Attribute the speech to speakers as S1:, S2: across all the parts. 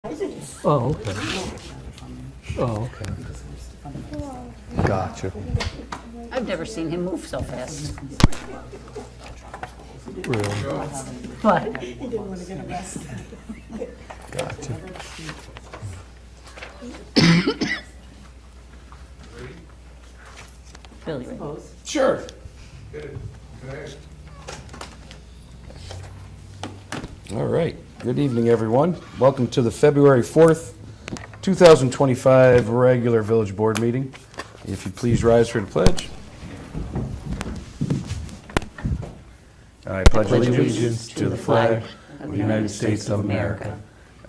S1: Oh, okay. Oh, okay. Gotcha.
S2: I've never seen him move so fast.
S1: Really?
S2: But
S1: Gotcha.
S2: Billy Ray.
S3: Sure. All right. Good evening, everyone. Welcome to the February 4th, 2025 regular Village Board meeting. If you please rise for the pledge. I pledge allegiance to the flag of the United States of America,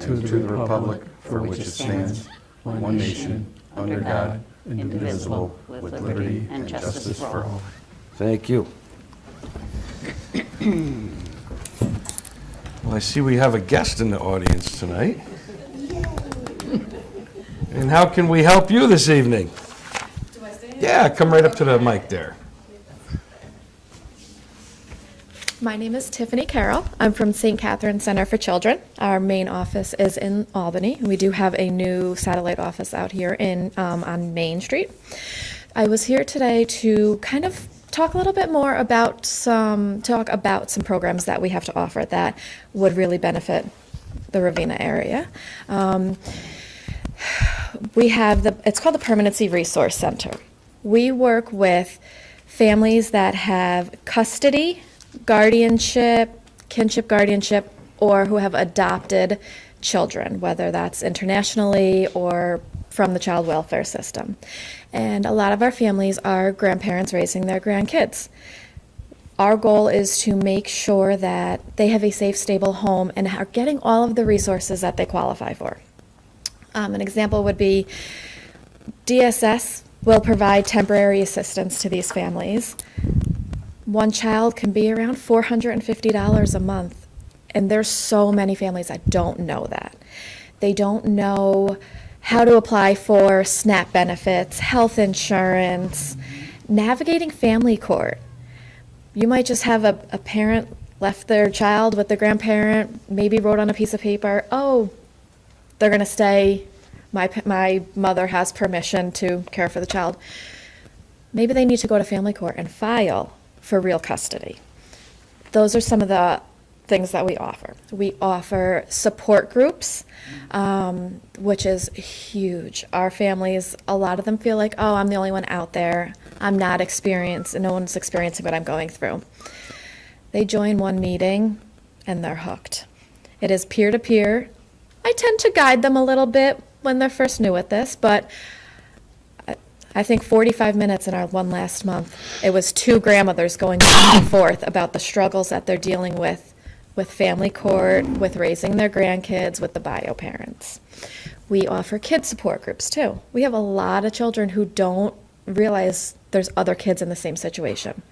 S3: and to the republic for which it stands, one nation, under God, indivisible, with liberty and justice for all. Thank you. Well, I see we have a guest in the audience tonight. And how can we help you this evening? Yeah, come right up to the mic there.
S4: My name is Tiffany Carroll. I'm from St. Catherine Center for Children. Our main office is in Albany. We do have a new satellite office out here on Main Street. I was here today to kind of talk a little bit more about some programs that we have to offer that would really benefit the Ravena area. We have it's called the Permanency Resource Center. We work with families that have custody, guardianship, kinship guardianship, or who have adopted children, whether that's internationally or from the child welfare system. And a lot of our families are grandparents raising their grandkids. Our goal is to make sure that they have a safe, stable home and are getting all of the resources that they qualify for. An example would be DSS will provide temporary assistance to these families. One child can be around $450 a month, and there's so many families that don't know that. They don't know how to apply for SNAP benefits, health insurance, navigating family court. You might just have a parent left their child with the grandparent, maybe wrote on a piece of paper, oh, they're going to stay, my mother has permission to care for the child. Maybe they need to go to family court and file for real custody. Those are some of the things that we offer. We offer support groups, which is huge. Our families, a lot of them feel like, oh, I'm the only one out there. I'm not experienced, and no one's experiencing what I'm going through. They join one meeting, and they're hooked. It is peer-to-peer. I tend to guide them a little bit when they're first new at this, but I think 45 minutes in our one last month, it was two grandmothers going back and forth about the struggles that they're dealing with family court, with raising their grandkids, with the bio parents. We offer kid support groups too. We have a lot of children who don't realize there's other kids in the same situation.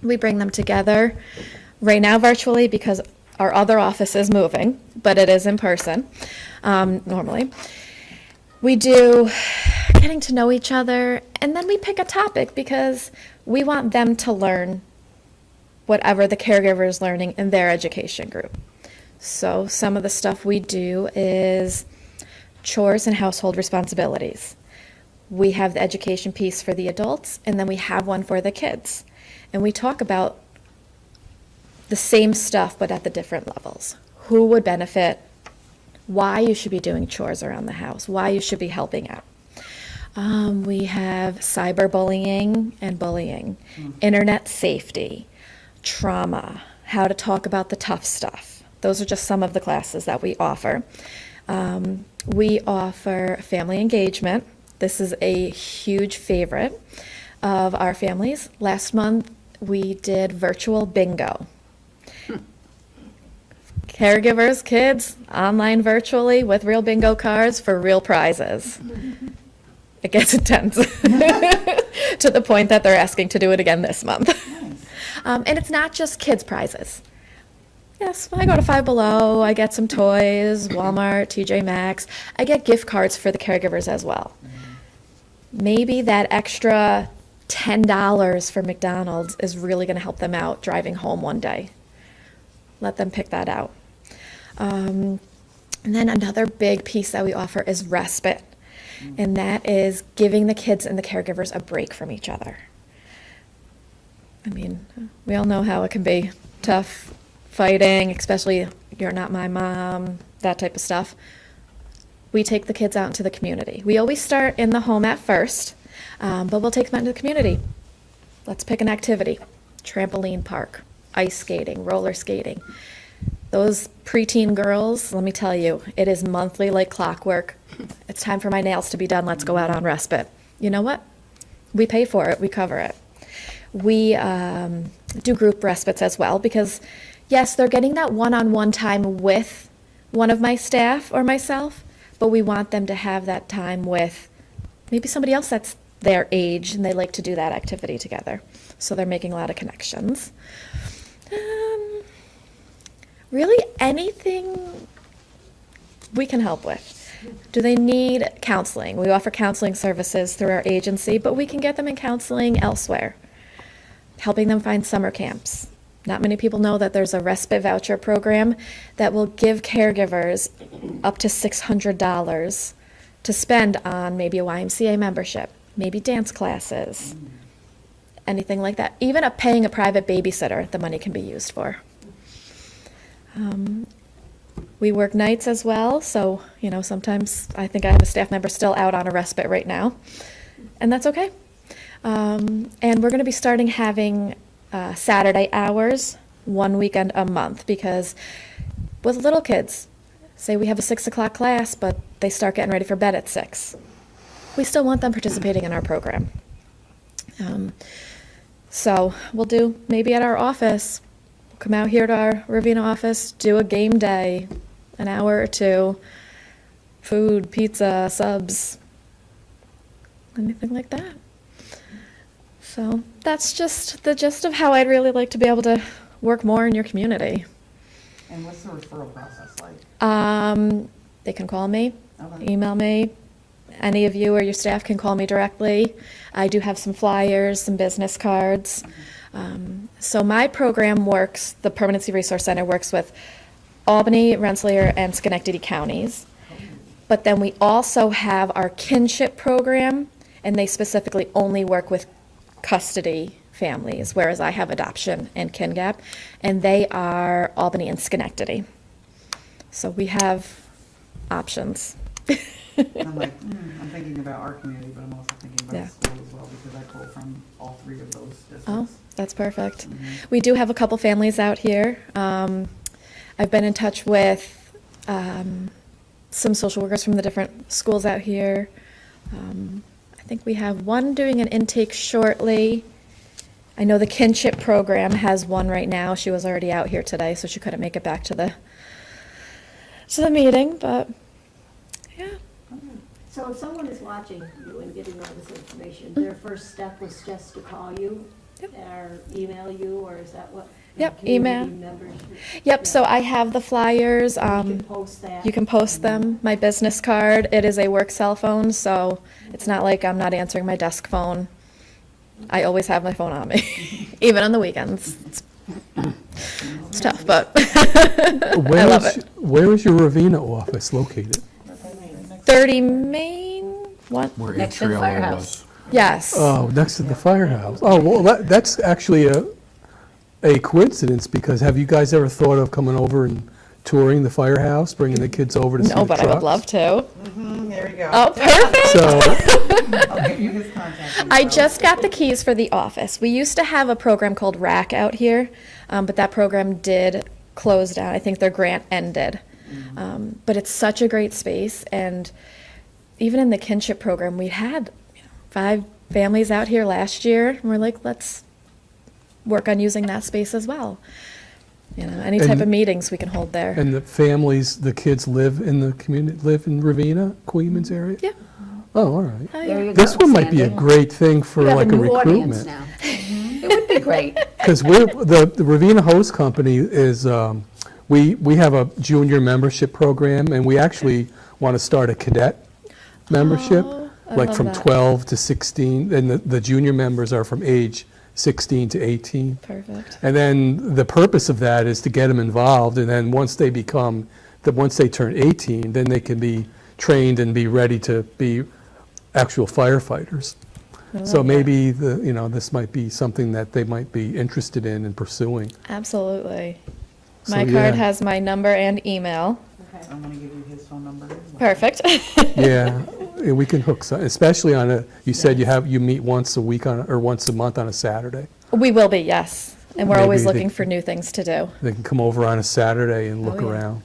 S4: We bring them together right now virtually because our other office is moving, but it is in person normally. We do getting to know each other, and then we pick a topic because we want them to learn whatever the caregiver is learning in their education group. So some of the stuff we do is chores and household responsibilities. We have the education piece for the adults, and then we have one for the kids. And we talk about the same stuff, but at the different levels. Who would benefit, why you should be doing chores around the house, why you should be helping out. We have cyberbullying and bullying, internet safety, trauma, how to talk about the tough stuff. Those are just some of the classes that we offer. We offer family engagement. This is a huge favorite of our families. Last month, we did virtual bingo. Caregivers, kids, online virtually with real bingo cards for real prizes. It gets intense to the point that they're asking to do it again this month. And it's not just kids' prizes. Yes, I go to Five Below, I get some toys, Walmart, TJ Maxx. I get gift cards for the caregivers as well. Maybe that extra $10 for McDonald's is really going to help them out driving home one day. Let them pick that out. And then another big piece that we offer is respite, and that is giving the kids and the caregivers a break from each other. I mean, we all know how it can be tough fighting, especially you're not my mom, that type of stuff. We take the kids out into the community. We always start in the home at first, but we'll take them out into the community. Let's pick an activity. Trampoline park, ice skating, roller skating. Those preteen girls, let me tell you, it is monthly like clockwork. It's time for my nails to be done. Let's go out on respite. You know what? We pay for it. We cover it. We do group respites as well because, yes, they're getting that one-on-one time with one of my staff or myself, but we want them to have that time with maybe somebody else that's their age and they like to do that activity together. So they're making a lot of connections. Really anything we can help with. Do they need counseling? We offer counseling services through our agency, but we can get them in counseling elsewhere. Helping them find summer camps. Not many people know that there's a respite voucher program that will give caregivers up to $600 to spend on maybe a YMCA membership, maybe dance classes, anything like that. Even paying a private babysitter, the money can be used for. We work nights as well, so, sometimes I think I have a staff member still out on a respite right now, and that's okay. And we're going to be starting having Saturday hours, one weekend a month, because with little kids, say we have a 6 o'clock class, but they start getting ready for bed at 6. We still want them participating in our program. So we'll do maybe at our office, come out here to our Ravena office, do a game day, an hour or two, food, pizza, subs, anything like that. So that's just the gist of how I'd really like to be able to work more in your community.
S5: And what's the referral process like?
S4: They can call me,
S5: Okay.
S4: email me. Any of you or your staff can call me directly. I do have some flyers, some business cards. So my program works, the Permanency Resource Center works with Albany, Rensselaer, and Schenectady counties. But then we also have our kinship program, and they specifically only work with custody families, whereas I have adoption and kin gap, and they are Albany and Schenectady. So we have options.
S5: I'm like, I'm thinking about our community, but I'm also thinking about
S4: Yeah.
S5: the school as well, because I pull from all three of those districts.
S4: Oh, that's perfect. We do have a couple families out here. I've been in touch with some social workers from the different schools out here. I think we have one doing an intake shortly. I know the kinship program has one right now. She was already out here today, so she couldn't make it back to the meeting, but yeah.
S6: So if someone is watching you and getting all this information, their first step was just to call you
S4: Yep.
S6: or email you, or is that what?
S4: Yep,
S6: community
S4: email.
S6: members?
S4: Yep, so I have the flyers.
S6: You can post that.
S4: You can post them. My business card, it is a work cell phone, so it's not like I'm not answering my desk phone. I always have my phone on me, even on the weekends. It's tough, but I love it.
S1: Where is your Ravena office located?
S4: 30 Main, what?
S3: Where
S2: Next to the
S3: Atriolo
S2: firehouse.
S3: was.
S4: Yes.
S1: Oh, next to the firehouse. Oh, well, that's actually a coincidence, because have you guys ever thought of coming over and touring the firehouse, bringing the kids over to see the
S4: No, but I would
S1: trucks?
S4: love to.
S5: There you go.
S4: Oh, perfect.
S1: So,
S5: I'll give you his contact info.
S4: I just got the keys for the office. We used to have a program called RAC out here, but that program did close down. I think their grant ended. But it's such a great space, and even in the kinship program, we had 5 families out here last year, and we're like, let's work on using that space as well. Any type
S1: And-
S4: of meetings we can hold there.
S1: and the families, the kids live in the community, live in Ravena, Queens area?
S4: Yeah.
S1: Oh, all right.
S2: There you
S1: This
S2: go,
S1: one might be a
S2: Sandy.
S1: great thing for
S2: We have
S1: like a
S2: new audience
S1: recruitment.
S2: now. It would be great.
S1: Because the Ravena Host Company is, we have a junior membership program, and we actually want to start a cadet membership,
S4: Oh, I
S1: like
S4: love
S1: from
S4: that.
S1: 12 to 16, and the junior members are from age 16 to 18.
S4: Perfect.
S1: And then the purpose of that is to get them involved, and then once they become that once they turn 18, then they can be trained and be ready to be actual firefighters. So maybe this might be something that they might be interested in and pursuing.
S4: Absolutely.
S1: So,
S4: My
S1: yeah.
S4: card has my number and email.
S5: So I'm gonna give you his phone number as well.
S4: Perfect.
S1: Yeah, and we can hook, especially on you said you meet once a week or once a month on a Saturday.
S4: We will be, yes. And we're
S1: Maybe
S4: always
S1: they-
S4: looking for new things to do.
S1: They can come over on a Saturday and look
S4: Oh, yeah.
S1: around.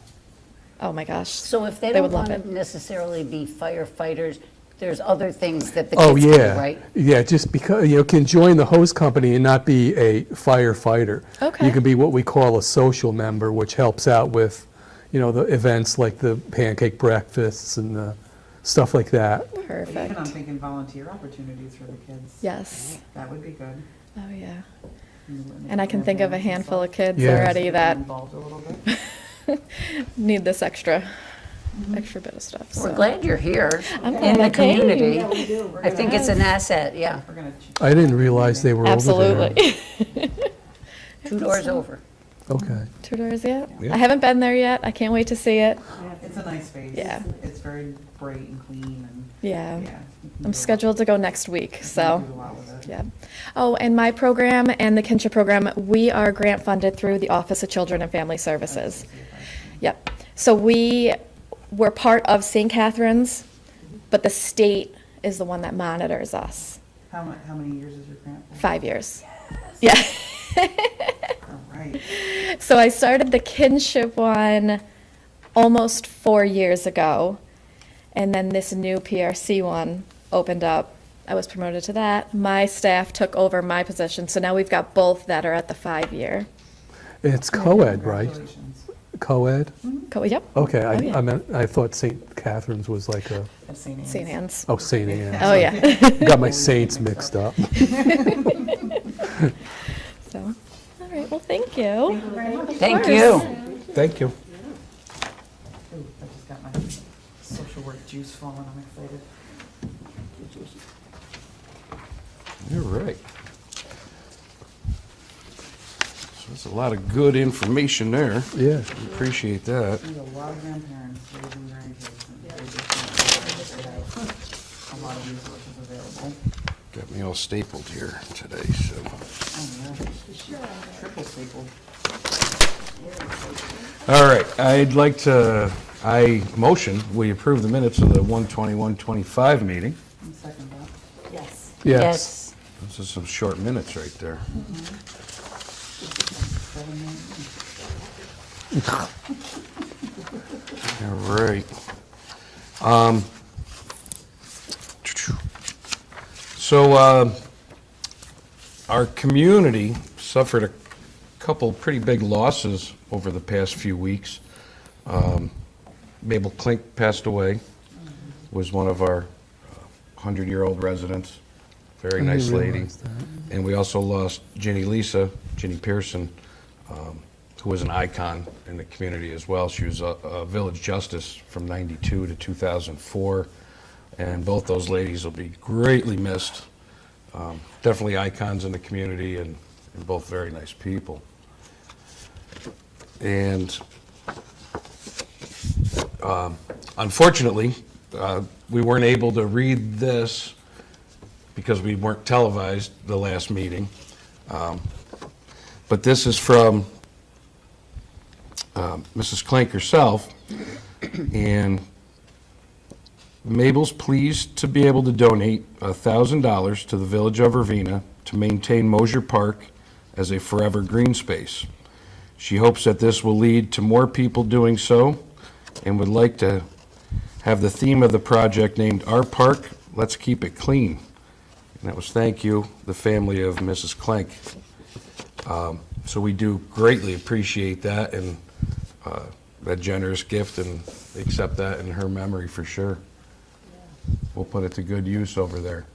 S4: Oh, my gosh.
S2: So if they
S4: They
S2: don't
S4: would love
S2: want
S4: it.
S2: to necessarily be firefighters, there's other things that the
S1: Oh,
S2: kids can do,
S1: yeah.
S2: right?
S1: Yeah, just because, can join the host company and not be a firefighter.
S4: Okay.
S1: You can be what we call a social member, which helps out with, the events like the pancake breakfasts and the stuff like that.
S5: Even I'm
S4: Perfect.
S5: thinking volunteer opportunities for the kids.
S4: Yes.
S5: That would be good.
S4: Oh, yeah.
S5: You know,
S4: And I can think of a
S5: grandparents and
S4: handful of
S5: stuff.
S4: kids
S1: Yeah.
S4: already
S5: Get
S4: that
S5: them involved a little bit.
S4: need this extra bit of stuff.
S2: We're
S4: So.
S2: glad you're here
S4: I'm
S2: in
S4: glad
S2: the
S4: I came.
S2: community.
S6: Yeah, we do.
S2: I think it's an asset, yeah.
S5: We're gonna.
S1: I didn't realize they were over there.
S4: Absolutely.
S2: 2 doors over.
S1: Okay.
S4: 2 doors yet?
S3: Yeah.
S4: I haven't been there yet. I can't wait to see it.
S5: It's a nice space.
S4: Yeah.
S5: It's very bright and clean and,
S4: Yeah.
S5: yeah. you can
S4: I'm
S5: do a-
S4: scheduled to go next week,
S5: you can
S4: so.
S5: do a lot with it.
S4: Yeah. Oh, and my program and the kinship program, we are grant funded through the Office of Children and Family Services. Yep. So we're part of St. Catherine's, but the state is the one that monitors us.
S5: How many years is your grant for?
S4: 5 years. Yeah.
S5: All right.
S4: So I started the kinship one almost 4 years ago, and then this new PRC one opened up. I was promoted to that. My staff took over my position, so now we've got both that are at the 5-year.
S1: And it's co-ed, right?
S5: Congratulations.
S1: Co-ed?
S4: Yep.
S1: Okay,
S4: Oh, yeah.
S1: I thought St. Catherine's was like a,
S5: At St. Anne's.
S4: St. Anne's.
S1: oh, St. Anne's.
S4: Oh, yeah.
S1: Got my saints mixed up.
S4: So, all right, well, thank you.
S2: Thank you.
S1: Thank you.
S5: Ooh, I just got my social work juice flowing. I'm excited.
S3: You're right. So that's a lot of good information there.
S1: Yeah.
S3: Appreciate that.
S5: We have a lot of grandparents raising grandkids. And they just don't have a lot of resources available.
S3: Got me all stapled here today, so.
S5: Oh, yeah. Triple stapled.
S3: All right, I motion we approve the minutes of the 1/21/25 meeting.
S5: And second that.
S6: Yes.
S1: Yes.
S3: Those are some short minutes right there.
S5: 7 minutes.
S3: All right. So, our community suffered a couple pretty big losses over the past few weeks. Mabel Klink passed away, was one of our 100-year-old residents, very
S1: I
S3: nice
S1: didn't
S3: lady.
S1: realize that.
S3: And we also lost Ginny Pearson, who was an icon in the community as well. She was a village justice from 92 to 2004, and both those ladies will be greatly missed. Definitely icons in the community and both very nice people. And unfortunately, we weren't able to read this because we weren't televised the last meeting. But this is from Mrs. Klink herself, and Mabel's pleased to be able to donate $1,000 to the Village of Ravena to maintain Mosier Park as a forever green space. She hopes that this will lead to more people doing so and would like to have the theme of the project named Our Park, Let's Keep It Clean. And that was thank you, the family of Mrs. Klink. So we do greatly appreciate that and that generous gift and accept that in her memory for sure. We'll put it to good use over there.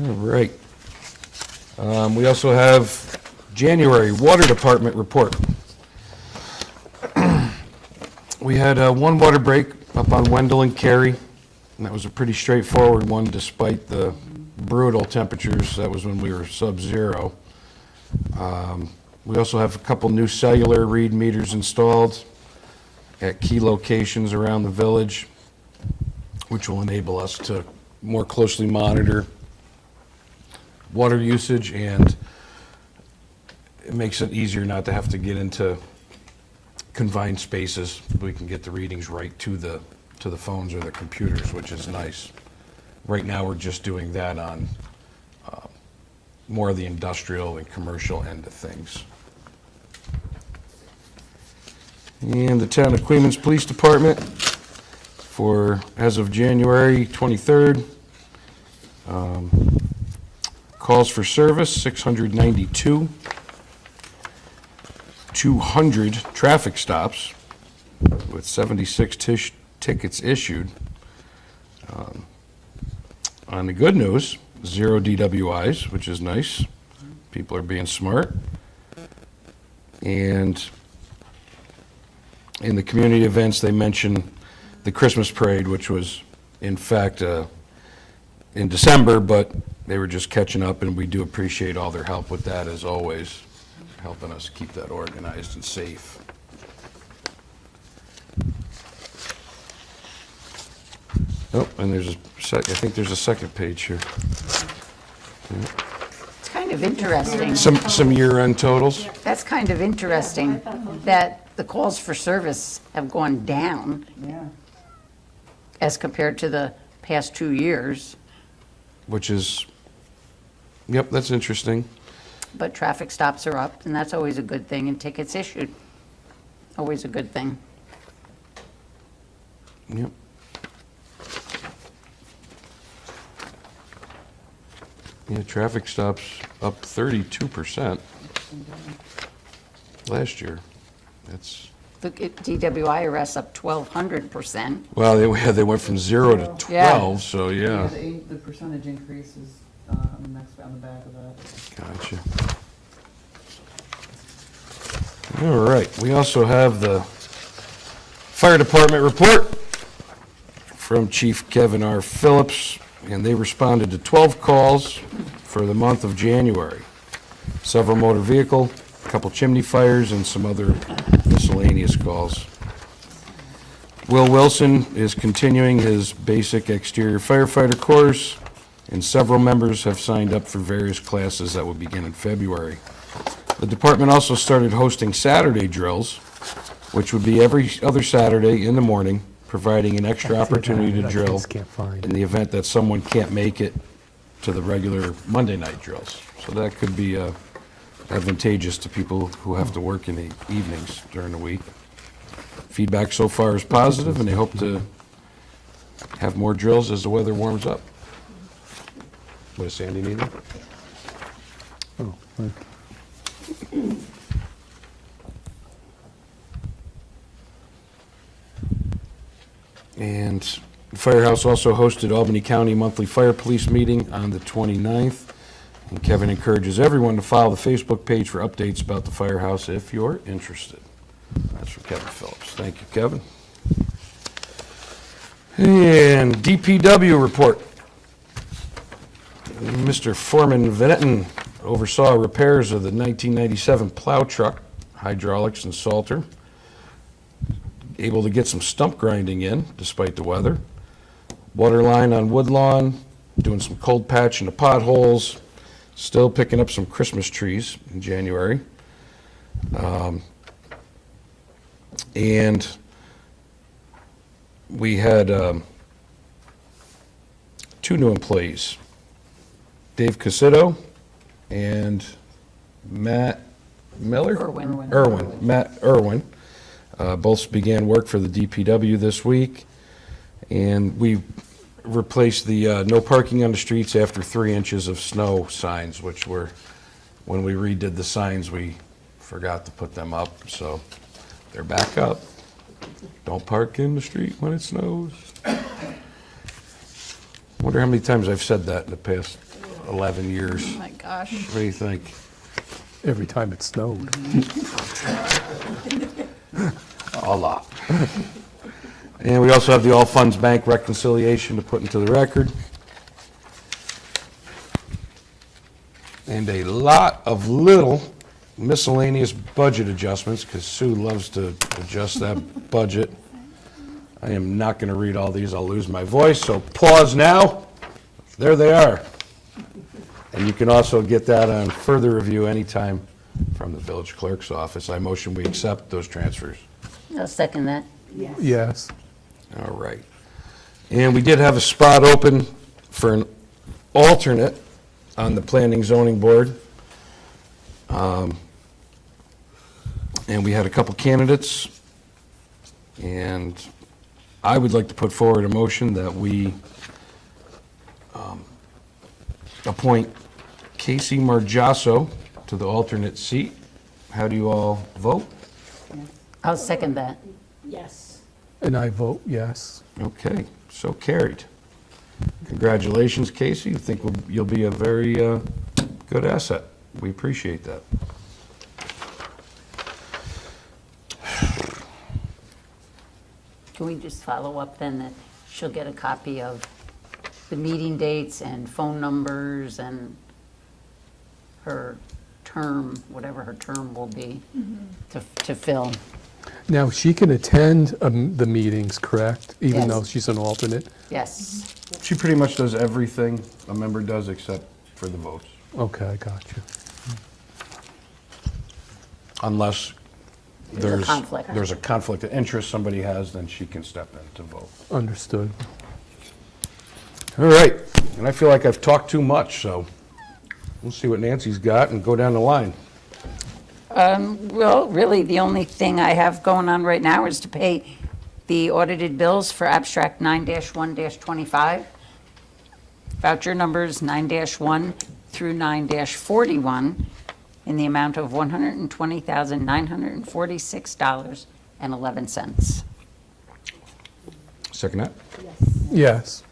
S3: All right. We also have January Water Department report. We had one water break up on Wendell and Cary, and that was a pretty straightforward one despite the brutal temperatures. That was when we were sub-zero. We also have a couple new cellular read meters installed at key locations around the village, which will enable us to more closely monitor water usage, and it makes it easier not to have to get into confined spaces. We can get the readings right to the phones or the computers, which is nice. Right now, we're just doing that on more of the industrial and commercial end of things. And the Town of Queens Police Department, as of January 23rd, calls for service, 692. 200 traffic stops with 76 tickets issued. On the good news, 0 DWIs, which is nice. People are being smart. And in the community events, they mentioned the Christmas parade, which was in fact in December, but they were just catching up, and we do appreciate all their help with that, as always, helping us keep that organized and safe. Oh, and there's I think there's a second page here.
S2: It's kind of interesting.
S3: Some year-end totals.
S2: That's kind of interesting that the calls for service have gone down
S5: Yeah.
S2: as compared to the past 2 years,
S3: Which is, yep, that's interesting.
S2: but traffic stops are up, and that's always a good thing, and tickets issued, always a good thing.
S3: Yep. Yeah, traffic stops up 32% last year. That's,
S2: Look at DWI arrests up 1,200%.
S3: well, they went from 0 to 12,
S2: Yeah.
S3: so
S5: Yeah,
S3: yeah.
S5: the percentage increase is on the next, on the back of that.
S3: Gotcha. All right, we also have the fire department report from Chief Kevin R. Phillips, and they responded to 12 calls for the month of January. Several motor vehicle, a couple chimney fires, and some other miscellaneous calls. Will Wilson is continuing his basic exterior firefighter course, and several members have signed up for various classes that will begin in February. The department also started hosting Saturday drills, which would be every other Saturday in the morning, providing an extra opportunity to
S1: That
S3: drill
S1: kids can't find.
S3: in the event that someone can't make it to the regular Monday night drills. So that could be advantageous to people who have to work in the evenings during the week. Feedback so far is positive, and they hope to have more drills as the weather warms up. What, does Sandy need it?
S1: Oh, right.
S3: And the Firehouse also hosted Albany County Monthly Fire Police Meeting on the 29th. And Kevin encourages everyone to follow the Facebook page for updates about the firehouse if you're interested. That's from Kevin Phillips. Thank you, Kevin. And DPW report. Mr. Foreman Venetton oversaw repairs of the 1997 plow truck, hydraulics and salter. Able to get some stump grinding in despite the weather. Water line on Woodlawn, doing some cold patch in the potholes. Still picking up some Christmas trees in January. And we had 2 new employees, Dave Casito and Matt Miller?
S2: Irwin.
S3: Matt Irwin. Both began work for the DPW this week, and we replaced the no parking on the streets after 3 inches of snow signs, which were, when we redid the signs, we forgot to put them up, so they're back up. Don't park in the street when it snows. Wonder how many times I've said that in the past 11 years.
S2: Oh, my gosh.
S3: What do you think?
S1: Every time it snowed.
S3: A lot. And we also have the All Funds Bank reconciliation to put into the record. And a lot of little miscellaneous budget adjustments, because Sue loves to adjust that budget. I am not going to read all these, I'll lose my voice, so pause now. There they are. And you can also get that on further review anytime from the village clerk's office. I motion we accept those transfers.
S2: I'll second that.
S6: Yes.
S1: Yes.
S3: All right. And we did have a spot open for an alternate on the Planning Zoning Board. And we had a couple candidates. And I would like to put forward a motion that we appoint Casey Margiaso to the alternate seat. How do you all vote?
S2: I'll second that.
S6: Yes.
S1: And I vote yes.
S3: Okay, so carried. Congratulations, Casey. I think you'll be a very good asset. We appreciate that.
S2: Can we just follow up then that she'll get a copy of the meeting dates and phone numbers and her term, whatever her term will be, to fill?
S1: Now, she can attend the meetings, correct? Even
S2: Yes.
S1: though she's an alternate?
S2: Yes.
S3: She pretty much does everything a member does except for the votes.
S1: Okay, I got you.
S3: Unless
S2: There's a conflict.
S3: there's a conflict of interest somebody has, then she can step in to vote.
S1: Understood.
S3: All right, and I feel like I've talked too much, so we'll see what Nancy's got and go down the line.
S2: Well, really, the only thing I have going on right now is to pay the audited bills for abstract 9-1-25, voucher numbers 9-1 through 9-41, in the amount of $120,946.11.
S3: Second that?
S6: Yes.
S1: Yes.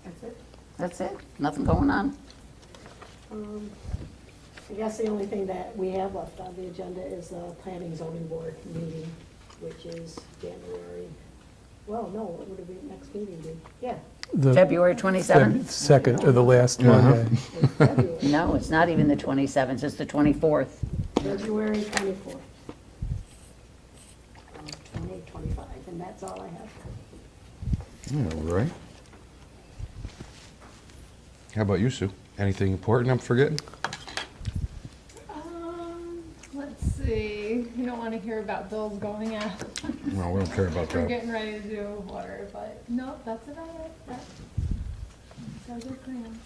S6: That's it.
S2: That's it, nothing going on.
S6: I guess the only thing that we have left on the agenda is the Planning Zoning Board meeting, which is January, well, no, what would it be, next meeting be? Yeah,
S1: The
S2: February 27th?
S1: second, or the last Monday.
S6: it's February,
S2: No, it's not even the 27th, it's the 24th.
S6: February 24th. 2025, and that's all I have.
S3: All right. How about you, Sue? Anything important I'm forgetting?
S7: Let's see. You don't want to hear about bills going out.
S3: No, we don't care about
S7: We're
S3: that.
S7: getting ready to do water, but no, that's about it. Those are plans.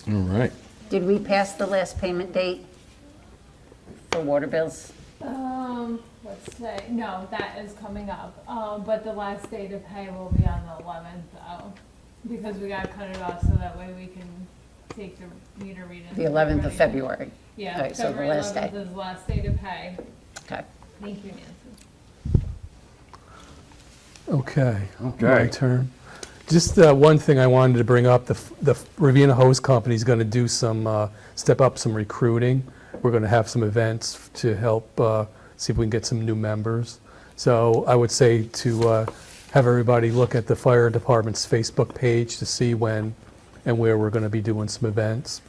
S3: All right.
S2: Did we pass the last payment date for water bills?
S7: Let's say, no, that is coming up. But the last day to pay will be on the 11th though, because we gotta cut it off so that way we can take the meter readings.
S2: The 11th of February?
S7: Yeah,
S2: All right, so the
S7: February
S2: last day.
S7: 11th is the last day to pay.
S2: Okay.
S7: Thank you, Nancy.
S1: Okay.
S3: Okay.
S1: My turn. Just one thing I wanted to bring up, the Ravena Hose Company is going to do some, step up some recruiting. We're going to have some events to help see if we can get some new members. So I would say to have everybody look at the fire department's Facebook page to see when and where we're going to be doing some events.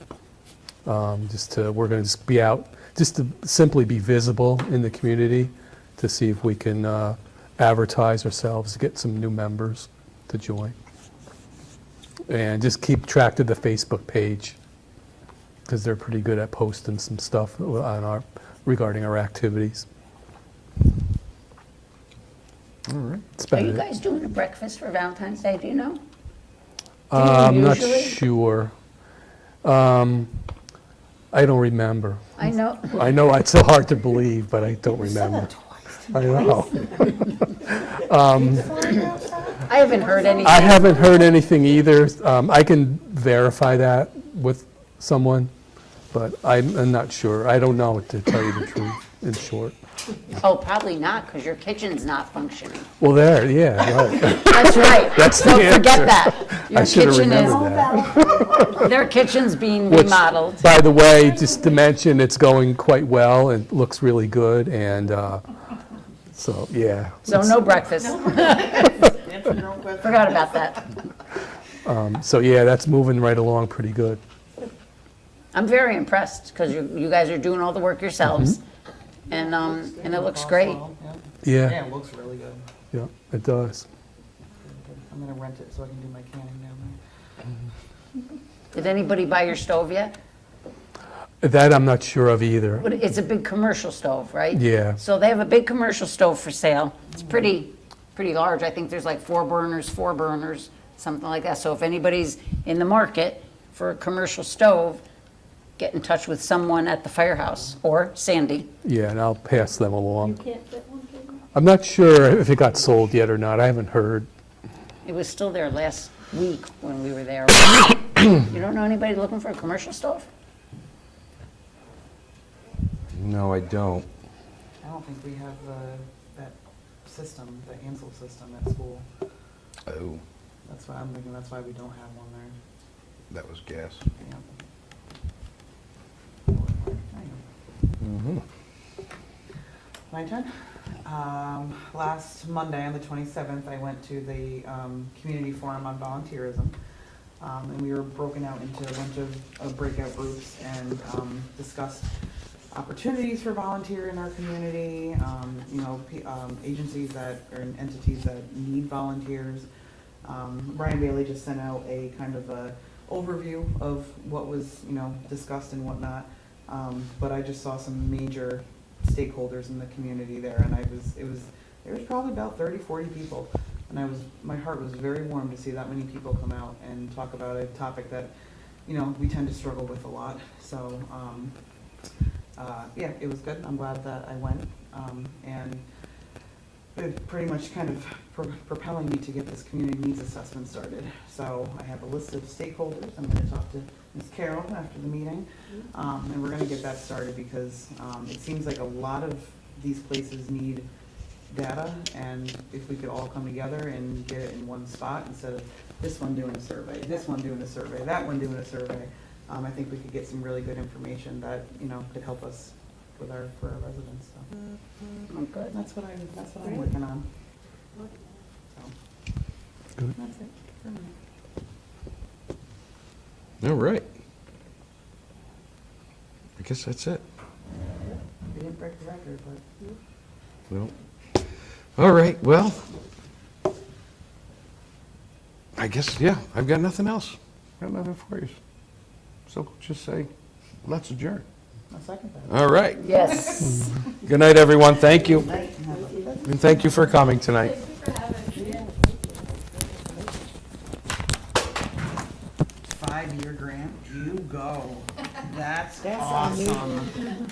S1: We're going to just be out, just to simply be visible in the community to see if we can advertise ourselves to get some new members to join. And just keep track of the Facebook page, because they're pretty good at posting some stuff on regarding our activities.
S3: All right.
S1: That's
S2: Are
S1: about
S2: you
S1: it.
S2: guys doing a breakfast for Valentine's Day, do you know?
S1: I'm not
S2: usually?
S1: sure. I don't remember.
S2: I know.
S1: I know it's so hard to believe, but I don't remember. I know.
S2: I haven't heard anything.
S1: I haven't heard anything either. I can verify that with someone, but I'm not sure. I don't know, to tell you the truth, in short.
S2: Oh, probably not, because your kitchen's not functioning.
S1: Well, there, yeah, right.
S2: That's right.
S1: That's the
S2: So forget
S1: answer.
S2: that.
S1: I
S2: Your
S1: should have
S2: kitchen
S1: remembered that.
S2: their kitchen's being
S1: Which,
S2: remodeled.
S1: by the way, just to mention, it's going quite well and looks really good, and so, yeah.
S2: So no breakfast. Forgot about that.
S1: So, yeah, that's moving right along pretty good.
S2: I'm very impressed, because you guys are doing all the work yourselves, and it looks great.
S5: Well,
S1: Yeah,
S5: Yeah, it looks really good.
S1: yeah, it does.
S5: I'm gonna rent it so I can do my canning down there.
S2: Did anybody buy your stove yet?
S1: That I'm not sure of either.
S2: But it's a big commercial stove, right?
S1: Yeah.
S2: So they have a big commercial stove for sale. It's pretty large. I think there's like four burners, something like that. So if anybody's in the market for a commercial stove, get in touch with someone at the firehouse or Sandy.
S1: Yeah, and I'll pass them
S6: You
S1: along.
S6: can't fit one, can you?
S1: I'm not sure if it got sold yet or not. I haven't heard.
S2: It was still there last week when we were there. You don't know anybody looking for a commercial stove?
S3: No, I don't.
S5: I don't think we have that system, the Ansel system at school.
S3: Oh,
S5: That's why I'm thinking that's why we don't have one there.
S3: that was gas.
S5: Yeah. My turn. Last Monday, on the 27th, I went to the community forum on volunteerism. And we were broken out into a bunch of breakout groups and discussed opportunities for volunteer in our community, agencies that, or entities that need volunteers. Brian Bailey just sent out a kind of a overview of what was, discussed and whatnot. But I just saw some major stakeholders in the community there, and there was probably about 30, 40 people. And my heart was very warm to see that many people come out and talk about a topic that, we tend to struggle with a lot. So, yeah, it was good. I'm glad that I went. And it pretty much kind of propelling me to get this community needs assessment started. So I have a list of stakeholders. I'm going to talk to Ms. Carroll after the meeting. And we're going to get that started because it seems like a lot of these places need data, and if we could all come together and get it in one spot instead of this one doing a survey, this one doing a survey, that one doing a survey, I think we could get some really good information that could help us for our residents. So
S2: Oh, good.
S5: that's what I'm working on. So
S1: Good.
S5: that's it for me.
S3: All right. I guess that's it.
S5: We didn't break the record, but.
S3: No. All right, well, I guess, yeah, I've got nothing else. Got nothing for you. So just say, let's adjourn.
S5: I'll second that.
S3: All right.
S2: Yes.
S3: Good night, everyone. Thank you.
S5: Night and have a good day.
S3: And thank you for coming tonight.
S5: Five-year grant, you go. That's
S6: That's on me.
S5: awesome.